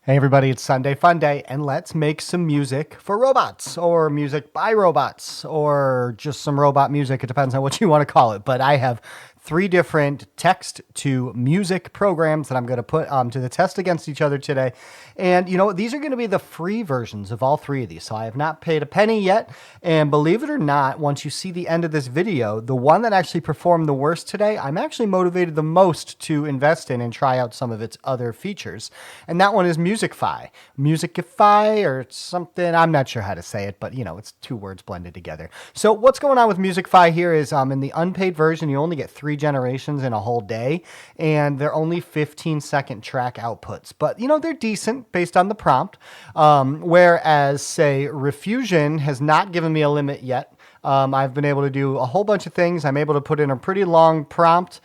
Hey everybody, it's Sunday Fun Day, and let's make some music for robots, or music by robots, or just some robot music. It depends on what you want to call it. But I have three different text to music programs that I'm going to put to the test against each other today. And you know, these are going to be the free versions of all three of these. So I have not paid a penny yet. And believe it or not, once you see the end of this video, the one that actually performed the worst today, I'm actually motivated the most to invest in and try out some of its other features. And that one is Musicfy. Musicify or something. I'm not sure how to say it, but you know, it's two words blended together. So what's going on with Musicfy here is in the unpaid version, you only get 3 generations in a whole day, and they're only 15-second track outputs. But you know, they're decent based on the prompt. Whereas, say, Riffusion has not given me a limit yet. I've been able to do a whole bunch of things. I'm able to put in a pretty long prompt.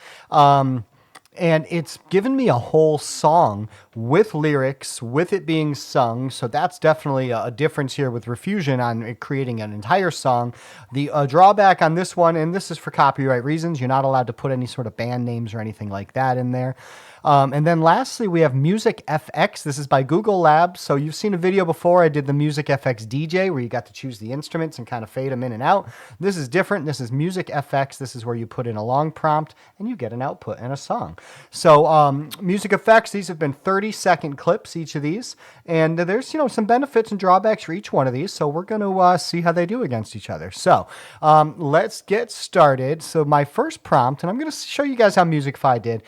And it's given me a whole song with lyrics, with it being sung. So that's definitely a difference here with Riffusion on creating an entire song. The drawback on this one, and this is for copyright reasons, you're not allowed to put any sort of band names or anything like that in there. And then lastly, we have MusicFX. This is by Google Labs. So you've seen a video before. I did the MusicFX DJ where you got to choose the instruments and kind of fade them in and out. This is different. This is MusicFX. This is where you put in a long prompt and you get an output and a song. So MusicFX, these have been 30-second clips, each of these. And there's, you know, some benefits and drawbacks for each one of these. So we're going to see how they do against each other. So let's get started. So my first prompt, and I'm going to show you guys how Musicfy did.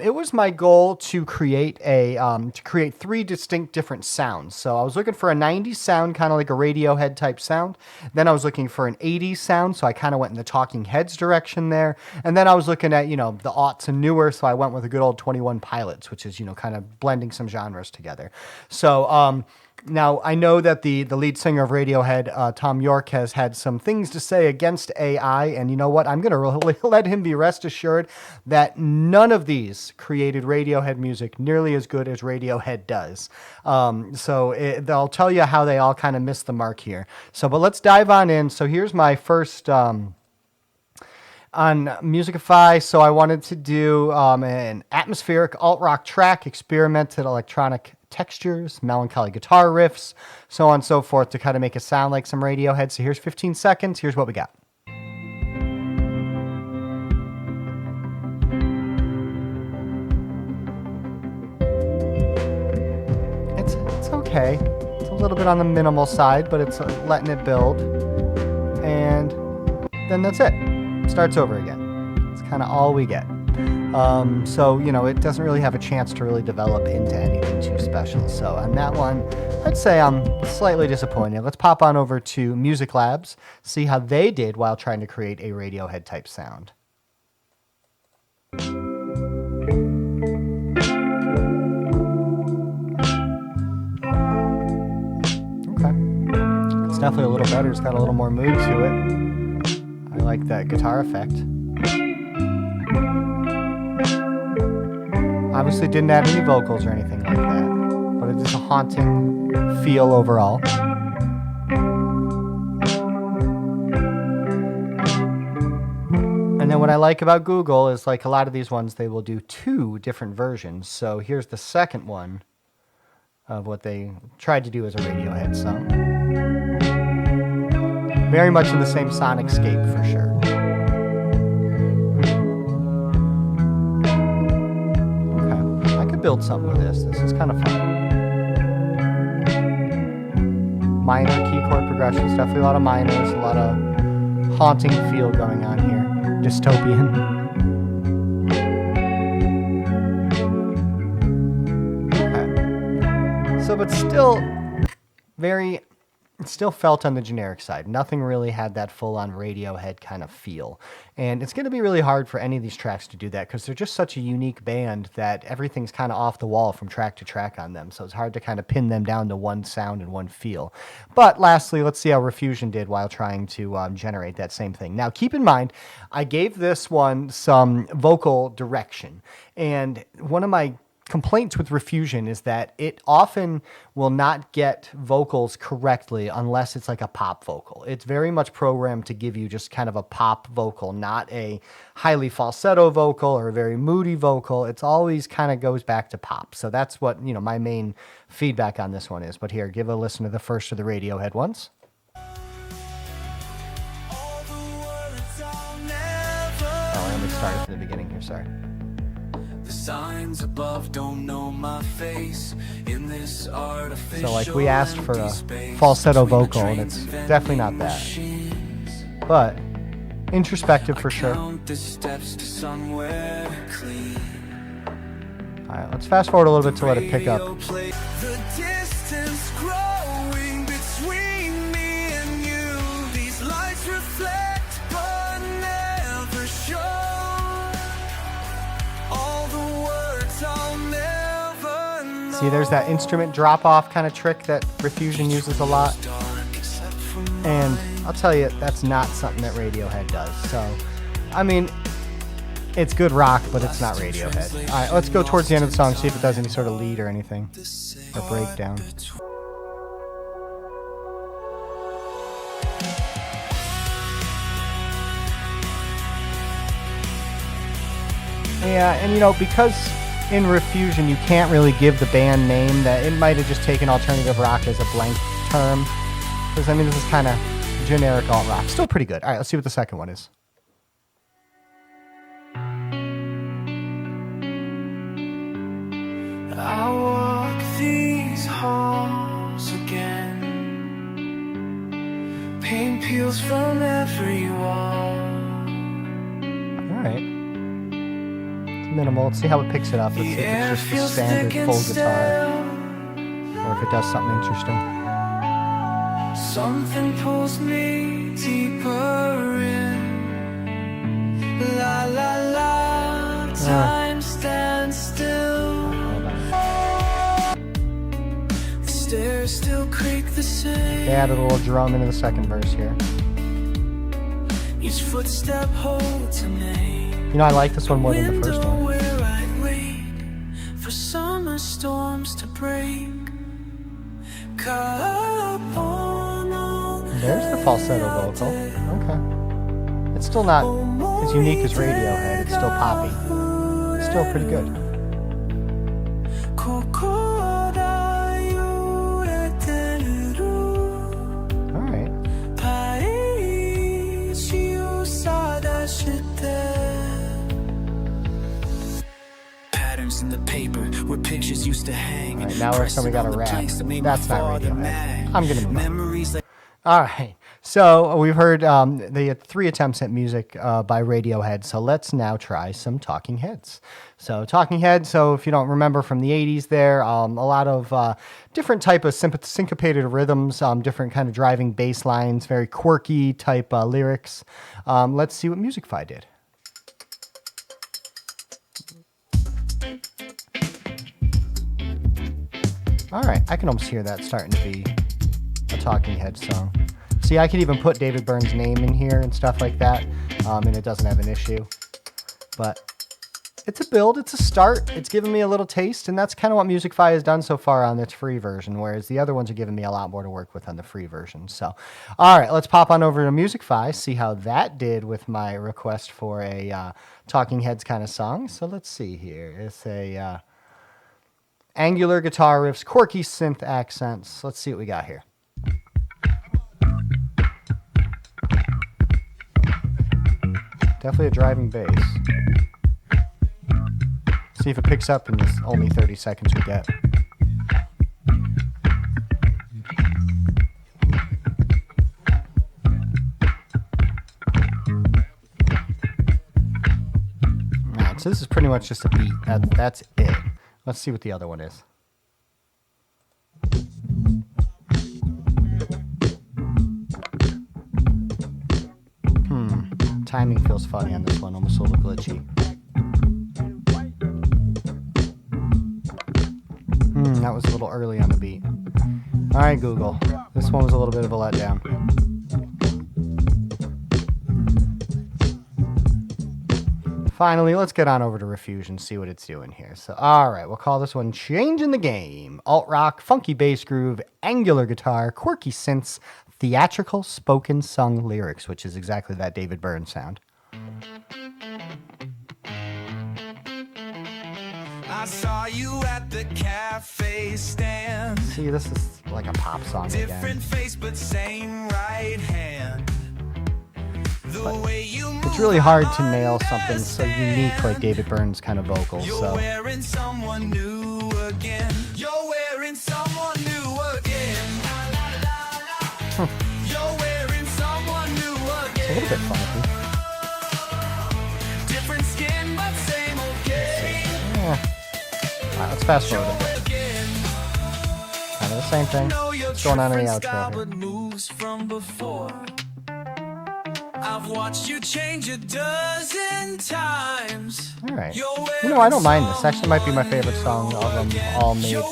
It was my goal to create a 3 distinct different sounds. So I was looking for a 90s sound, kind of like a Radiohead type sound. Then I was looking for an 80s sound, so I kind of went in the Talking Heads direction there. And then I was looking at, you know, the aughts and newer, so I went with a good old 21 Pilots, which is, you know, kind of blending some genres together. So now, I know that the lead singer of Radiohead, Tom York, has had some things to say against AI, and you know what? I'm going to let him be rest assured that none of these created Radiohead music nearly as good as Radiohead does. They'll tell you how they all kind of missed the mark here. But let's dive on in. So here's my first... on Musicify, so I wanted to do an atmospheric alt-rock track, experimented electronic textures, melancholy guitar riffs, so on and so forth, to kind of make it sound like some Radiohead. So here's 15 seconds. Here's what we got. It's okay. It's a little bit on the minimal side, but it's letting it build. And then that's it. Starts over again. It's kind of all we get. So, you know, it doesn't really have a chance to really develop into anything too special. So on that one, I'd say I'm slightly disappointed. Let's pop on over to Music Labs, see how they did while trying to create a Radiohead type sound. Okay. It's definitely a little better. It's got a little more mood to it. I like that guitar effect. Obviously didn't add any vocals or anything like that, but it is a haunting feel overall. And then what I like about Google is, like a lot of these ones, they will do 2 different versions. So here's the second one of what they tried to do as a Radiohead song. Very much in the same sonic scape for sure. Okay, I could build something with this. This is kind of fun. Minor key chord progressions, definitely a lot of minors, a lot of haunting feel going on here. Dystopian. Okay. So, but still it still felt on the generic side. Nothing really had that full-on Radiohead kind of feel. And it's going to be really hard for any of these tracks to do that because they're just such a unique band that everything's kind of off the wall from track to track on them. So it's hard to kind of pin them down to one sound and one feel. But lastly, let's see how Riffusion did while trying to generate that same thing. Now, keep in mind, I gave this one some vocal direction. And one of my complaints with Riffusion is that it often will not get vocals correctly unless it's like a pop vocal. It's very much programmed to give you just kind of a pop vocal, not a highly falsetto vocal or a very moody vocal. It's always kind of goes back to pop. So that's what, my main feedback on this one is. But here, give a listen to the first of the Radiohead ones. Oh, let me start from the beginning here, sorry. The signs above don't know my face in this artificial. So like we asked for a falsetto vocal, and it's definitely not that. But introspective for sure. Alright, let's fast forward a little bit to let it pick up. The distance growing between me and you. These lights reflect but never show. All the words I'll never know. See, there's that instrument drop-off kind of trick that Riffusion uses a lot. And I'll tell you, that's not something that Radiohead does. So, I mean, it's good rock, but it's not Radiohead. All right, let's go towards the end of the song, see if it does any sort of lead or anything, or breakdown. Yeah, and because in Riffusion you can't really give the band name, that it might have just taken alternative rock as a blank term. Because, this is kind of generic alt rock. Still pretty good. All right, let's see what the second one is. I walk these halls again. Paint peels from every wall. All right. It's minimal. Let's see how it picks it up. Let's see if it's just a standard full guitar, or if it does something interesting. Something pulls me deeper in. La la la. Time stands still. The stairs still creak the same. They added a little drum into the second verse here. Each footstep holds a name. I like this one more than the first one. Where I'd wait for summer storms to break. There's the falsetto vocal. Okay. It's still not as unique as Radiohead. It's still poppy. It's still pretty good. Alright. Patterns in the paper where pictures used to hang. Alright, now we're we got a rap. That's not Radiohead. I'm gonna move on. All right, so we've heard the 3 attempts at music by Radiohead, so let's now try some Talking Heads. So Talking Heads, so if you don't remember from the 80s there, a lot of different type of syncopated rhythms, different kind of driving bass lines, very quirky type lyrics. Let's see what Musicfy did. All right, I can almost hear that starting to be a Talking Heads song. See, I could even put David Byrne's name in here and stuff like that, and it doesn't have an issue. But it's a build, it's a start, it's given me a little taste, and that's kind of what Musicfy has done so far on its free version, whereas the other ones are giving me a lot more to work with on the free version. So, all right, let's pop on over to Musicfy, see how that did with my request for a Talking Heads kind of song. So let's see here. It's a angular guitar riffs, quirky synth accents. Let's see what we got here. Definitely a driving bass. See if it picks up in this only 30 seconds we get. Alright, so this is pretty much just a beat. That's it. Let's see what the other one is. Timing feels funny on this one, almost a little glitchy. That was a little early on the beat. Alright, Google. This one was a little bit of a letdown. Finally, let's get on over to Riffusion, see what it's doing here. So, all right, we'll call this one Changing the Game. Alt rock, funky bass groove, angular guitar, quirky synths, theatrical spoken sung lyrics, which is exactly that David Byrne sound. I saw you at the cafe stand. See, this is like a pop song again. Different face, but same right hand. It's really hard to nail something so unique like David Byrne's kind of vocals. You're So wearing someone new again. You're wearing someone new again. You're wearing someone new again. it's a little bit funky. Different skin, but same okay. Yeah. All right, let's fast forward a bit. Kind of the same thing. What's going on in the outro here? Moves from before. I've watched you change a dozen times. All right. You know, I don't mind this. Actually, might be my favorite song of them all made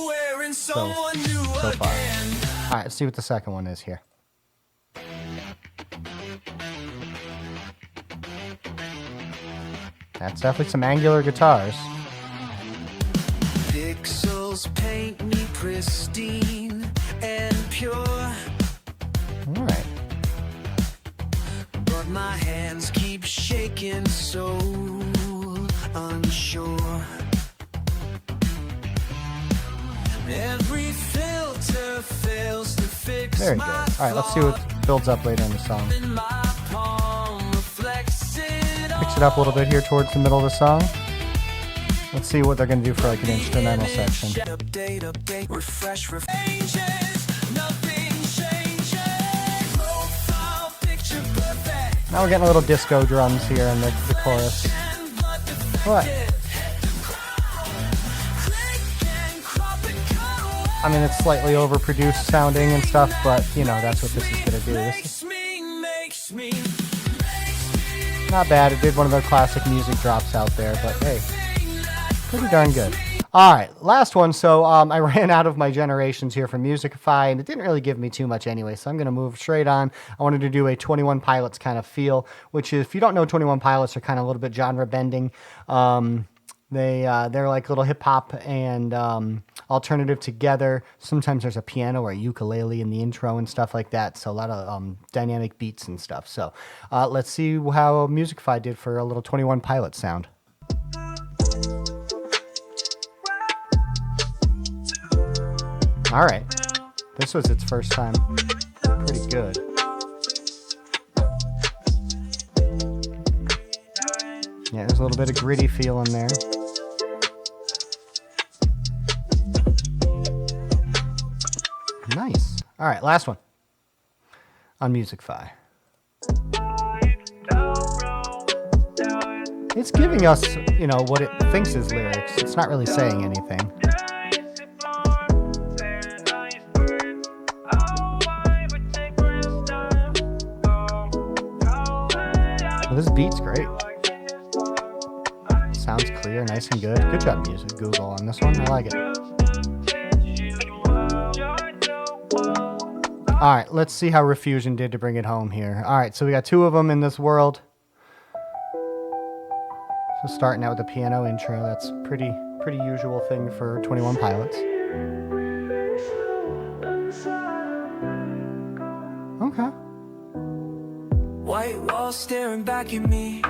so far. All right, let's see what the second one is here. That's definitely some angular guitars. Pixels paint me pristine and pure. All right. But my hands keep shaking, so unsure. Every filter fails to fix. Very good. All right, let's see what builds up later in the song. Mix it up a little bit here towards the middle of the song. Let's see what they're going to do for like an instrumental section. Refresh, Now we're getting a little disco drums here in the chorus. What? I mean, it's slightly overproduced sounding and stuff, but, you know, that's what this is going to do. This is not bad. It did one of their classic music drops out there, but hey, pretty darn good. All right, last one. So I ran out of my generations here from Musicfy, and it didn't really give me too much anyway, so I'm going to move straight on. I wanted to do a 21 Pilots kind of feel, which is, if you don't know, 21 Pilots are kind of a little bit genre bending. They're like little hip hop and alternative together. Sometimes there's a piano or a ukulele in the intro and stuff like that. So a lot of dynamic beats and stuff. So let's see how Musicfy did for a little 21 Pilots sound. All right, this was its first time. Pretty good. Yeah, there's a little bit of gritty feel in there. Nice. All right, last one on Musicfy. It's giving us, you know, what it thinks is lyrics. It's not really saying anything. Well, this beat's great. Sounds clear, nice and good. Good job, Google, on this one. I like it. All right, let's see how Riffusion did to bring it home here. All right, so we got two of them in this world. So starting out with the piano intro, that's pretty usual thing for 21 Pilots. Okay. White wall staring back at me.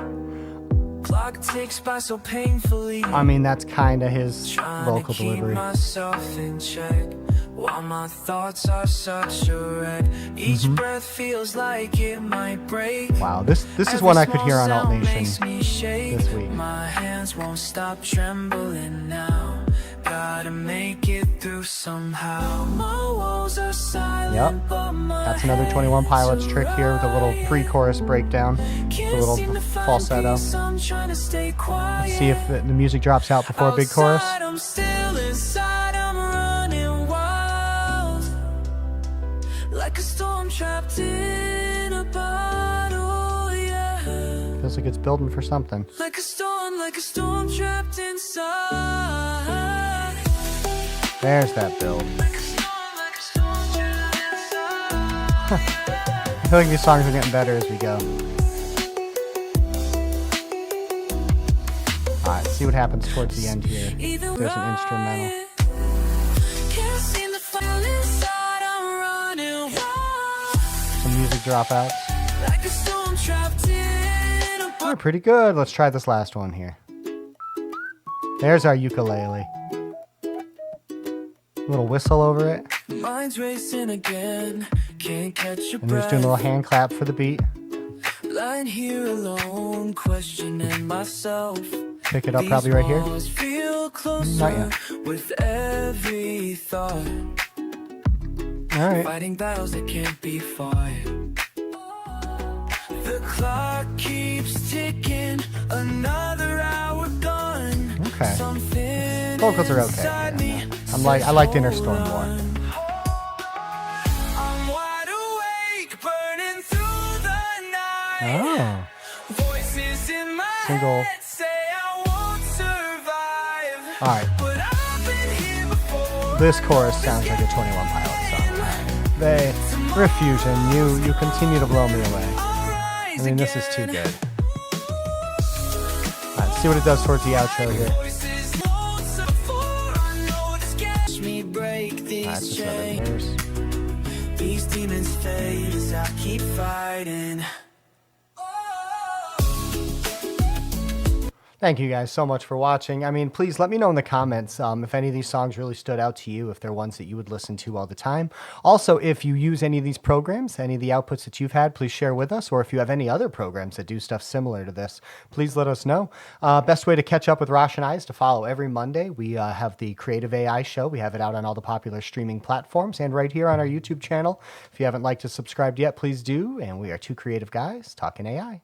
Clock ticks by so painfully. I mean, that's kind of his vocal delivery. Myself in check. While my thoughts are such a wreck. Each breath feels like it might break. Wow, this is one I could hear on Alt Nation this week. My hands won't stop trembling now. Gotta make it through somehow. My walls are silent. Yep. That's another 21 Pilots trick here with a little pre-chorus breakdown. A little falsetto. Let's see if the music drops out before a big chorus. I'm still inside, I'm running wild. Like a storm trapped in a bottle, yeah. Feels like it's building for something. Like a storm trapped inside. There's that build. I feel like these songs are getting better as we go. Alright, see what happens towards the end here. There's an instrumental. Some music dropouts. Oh, pretty good. Let's try this last one here. There's our ukulele. Little whistle over it. Mind's racing again. Can't catch your And we're just doing a little hand clap for the beat. Lying here alone, questioning myself. Pick it up probably right here. Feel closer Not yet. with every thought. Alright. Fighting battles that can't be fought. The clock keeps ticking, another hour gone. Okay. Something Vocals are okay. inside me I liked Inner Storm more. I'm wide awake, burning through the night. Oh. Voices in my Single. head say I won't survive. Alright. But I've been here before. This chorus sounds like a 21 Pilots song. Riffusion, you continue to blow me away. I mean, this is too good. Alright, see what it does towards the outro here. That's just another verse. These demons fade as I keep fighting. Thank you guys so much for watching. I mean, please let me know in the comments if any of these songs really stood out to you, if they're ones that you would listen to all the time. Also, if you use any of these programs, any of the outputs that you've had, please share with us. Or if you have any other programs that do stuff similar to this, please let us know. Best way to catch up with Rosh and I is to follow every Monday. We have the Creative AI Show. We have it out on all the popular streaming platforms and right here on our YouTube channel. If you haven't liked or subscribed yet, please do. And we are two creative guys talking AI.